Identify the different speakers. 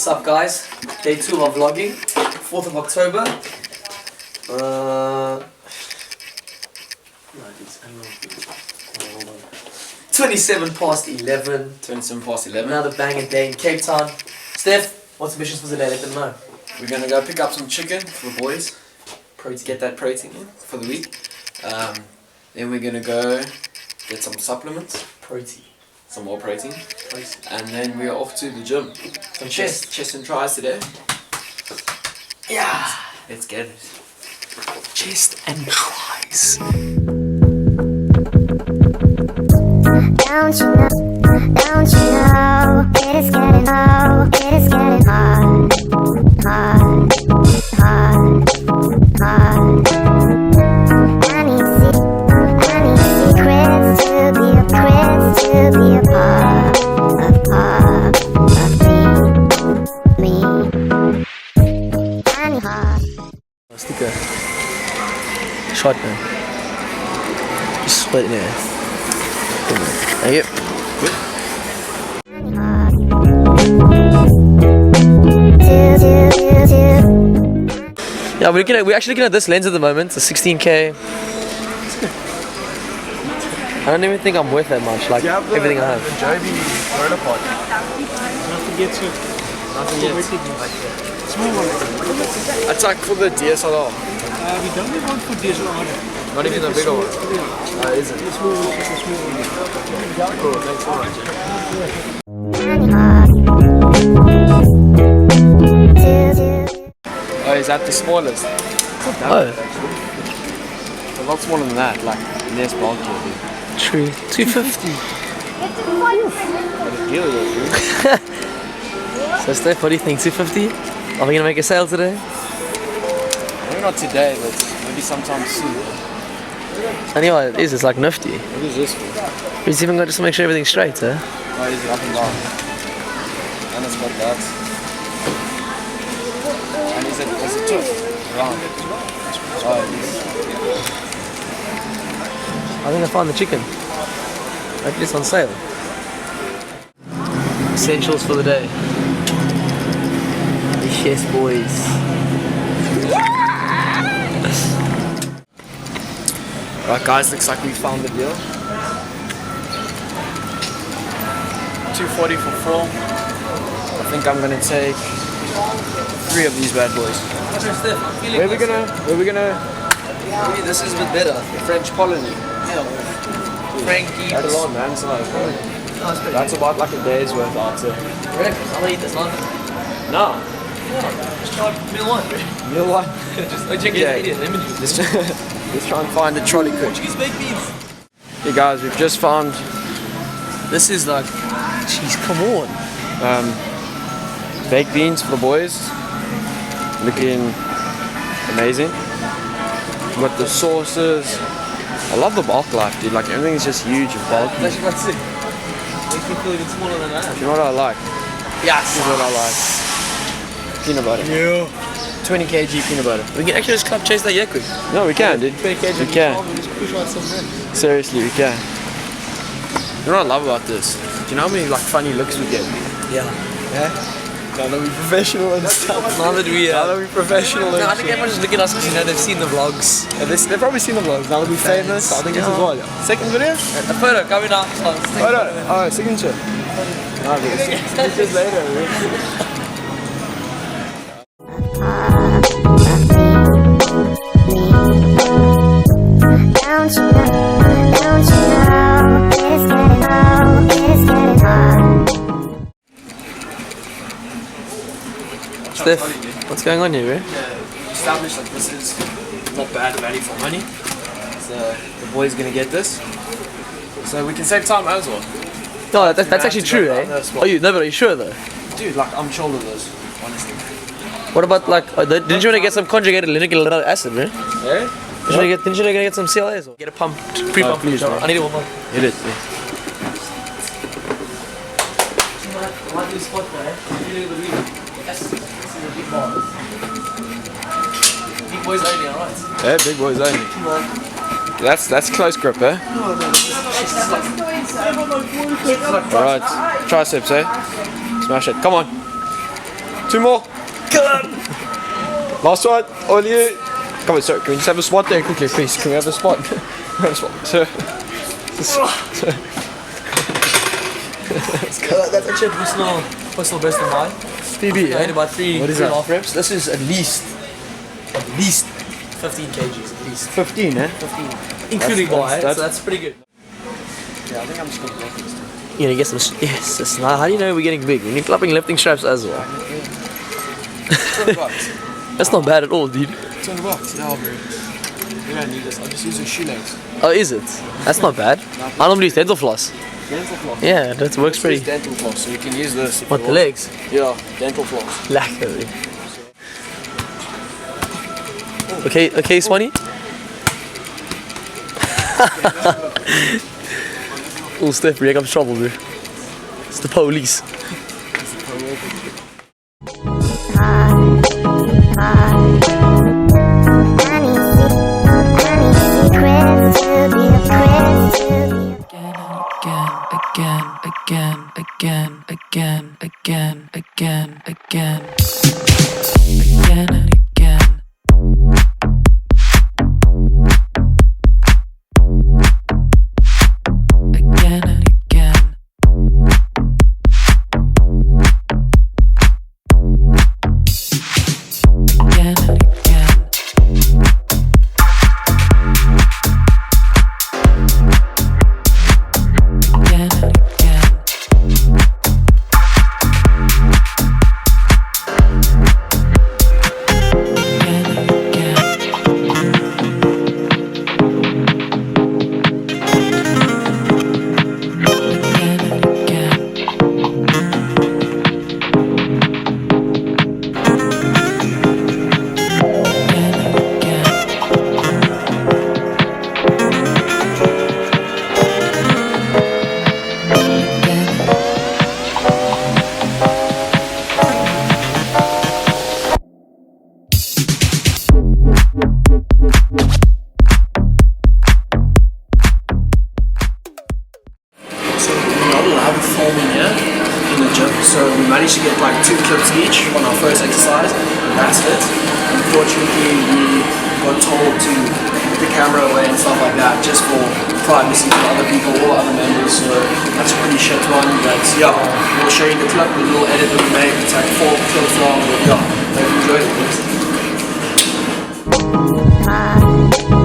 Speaker 1: up, guys? Day 2 of vlogging, 4th of October. No, it's 27 past 11.
Speaker 2: 27 past 11.
Speaker 1: Another banging day in Cape Town. Steph, what's the missions for the day? Let them know.
Speaker 2: We're gonna go pick up some chicken for the boys.
Speaker 1: Protein.
Speaker 2: Get that protein in for the week. Then we're gonna go get some supplements.
Speaker 1: Protein.
Speaker 2: Some more protein. And then we're off to the gym.
Speaker 1: Some chest
Speaker 2: and tries today.
Speaker 1: Yeah.
Speaker 2: Let's get it.
Speaker 1: Chest and tries.
Speaker 3: Don't you know, it is getting hard, hard. I need secrets to be a part of me. I need hard.
Speaker 1: Sticker. Shot man. Just split in there. Thank you. Yeah, we're actually looking at this lens at the moment, the 16K. I don't even think I'm worth that much, like everything I have.
Speaker 2: The Joby monopod.
Speaker 4: Nothing yet, sir.
Speaker 2: Nothing yet. Small one. That's like for the DSLR.
Speaker 4: We don't have one for DSLR.
Speaker 2: Not even the bigger one. Is it?
Speaker 4: It's a small one.
Speaker 2: Cool, thanks so much. Oh, is that the smallest?
Speaker 1: Oh,
Speaker 2: A lot smaller than that, like less bulky.
Speaker 1: true. 250.
Speaker 2: Deal with it,
Speaker 1: So Steph, what do you think? 250? Are we gonna make a sale today?
Speaker 2: maybe not today, but maybe sometime soon.
Speaker 1: I know what it is. It's like nifty.
Speaker 2: What is this for?
Speaker 1: He's even got just to make sure everything's straight, eh?
Speaker 2: Oh, is it up and down? And it's got that. And is it too round? Oh, it is.
Speaker 1: I think I found the chicken. Maybe it's on sale. Essentials for the day. Yes, boys.
Speaker 2: Right, guys, looks like we found the deal. 240 for 4. I think I'm gonna take 3 of these bad boys. Where are we gonna?
Speaker 1: Maybe this is a bit better.
Speaker 2: French colony.
Speaker 1: Frankie.
Speaker 2: That's a lot, man. That's about like a day's worth out here.
Speaker 1: I'm gonna eat this one.
Speaker 2: No.
Speaker 1: Just try meal one.
Speaker 2: Meal one.
Speaker 1: Just check it out. Lemon juice.
Speaker 2: Let's try and find a trolley cook.
Speaker 1: Portuguese baked beans.
Speaker 2: Hey guys, we've just found
Speaker 1: This is like, jeez, come on.
Speaker 2: baked beans for the boys. Looking amazing. Got the sauces. I love the bulk life, dude. Like everything is just huge and bulky.
Speaker 1: It's actually quite sick. Makes me feel even smaller than I am.
Speaker 2: You know what I like?
Speaker 1: Yes.
Speaker 2: This is what I like. Peanut butter.
Speaker 1: Yeah.
Speaker 2: 20 kg peanut butter.
Speaker 1: We can actually just club chase that quick.
Speaker 2: No, we can, dude.
Speaker 1: 20 kg.
Speaker 2: We can.
Speaker 1: Just push out some men.
Speaker 2: Seriously, we can. You know what I love about this? Do you know how many like funny looks we get?
Speaker 1: Yeah.
Speaker 2: Yeah. Now that we're professional and stuff.
Speaker 1: Now that we
Speaker 2: Now that we're professional and
Speaker 1: I think everyone's just looking at us because they've seen the vlogs.
Speaker 2: they've probably seen the vlogs. Now that we're famous, I think this is what? Second video?
Speaker 1: A photo coming up.
Speaker 2: Photo. Oh, signature. No, signatures later.
Speaker 3: Don't you know, it is getting hard.
Speaker 1: Steph, what's going on here, bro?
Speaker 2: Established like this is not bad value for money. So the boy's gonna get this. So we can save time as well.
Speaker 1: No, that's actually true, eh? Are you sure though?
Speaker 2: Dude, like I'm chill with this, honestly.
Speaker 1: What about like, didn't you want to get some conjugated linear acid, man?
Speaker 2: Yeah?
Speaker 1: Didn't you want to get some CLAs? Or get a pump, pre-pump,
Speaker 2: please, bro.
Speaker 1: I need one more.
Speaker 2: Hit it.
Speaker 1: Big boys only, alright?
Speaker 2: Yeah, big boys only.
Speaker 1: Come on.
Speaker 2: That's close grip, eh? Alright, triceps, eh? Smash it, come on. 2 more. Last one. All you. Come on, sir. Can we just have a spot there quickly, please? Can we have a spot? Have a spot, sir.
Speaker 1: That's actually a personal best of mine.
Speaker 2: PB,
Speaker 1: I had about three
Speaker 2: What is
Speaker 1: and a
Speaker 2: that?
Speaker 1: half reps. This is at least 15 kgs at least.
Speaker 2: 15, eh?
Speaker 1: 15, including bar. So that's pretty good.
Speaker 2: Yeah, I think I'm just gonna break this.
Speaker 1: You know, get some. Yes, that's not. How do you know we're getting big? We need clapping lifting straps as well.
Speaker 2: $20.
Speaker 1: That's not bad at all, dude.
Speaker 2: $20. Yeah, bro. You don't need this. I'll just use your shoelace.
Speaker 1: Oh, is it? That's not bad. I normally use dental floss.
Speaker 2: Dental floss.
Speaker 1: Yeah, that works
Speaker 2: This
Speaker 1: pretty.
Speaker 2: is dental floss, so you can use this. If
Speaker 1: What,
Speaker 2: you
Speaker 1: the
Speaker 2: want.
Speaker 1: legs?
Speaker 2: Yeah, dental floss.
Speaker 1: Lekker. Okay, Swanee? Oh, Steph, here comes trouble, bro. It's the police.
Speaker 5: So we managed to get like 2 clips each on our first exercise, and that's it. Unfortunately, we got told to put the camera away and stuff like that, just for privacy for other people or other members. So that's a pretty shit one. But yeah, we'll show you the clip, the little edit that we made. It's like 4 clips long. But yeah, hope you enjoyed it.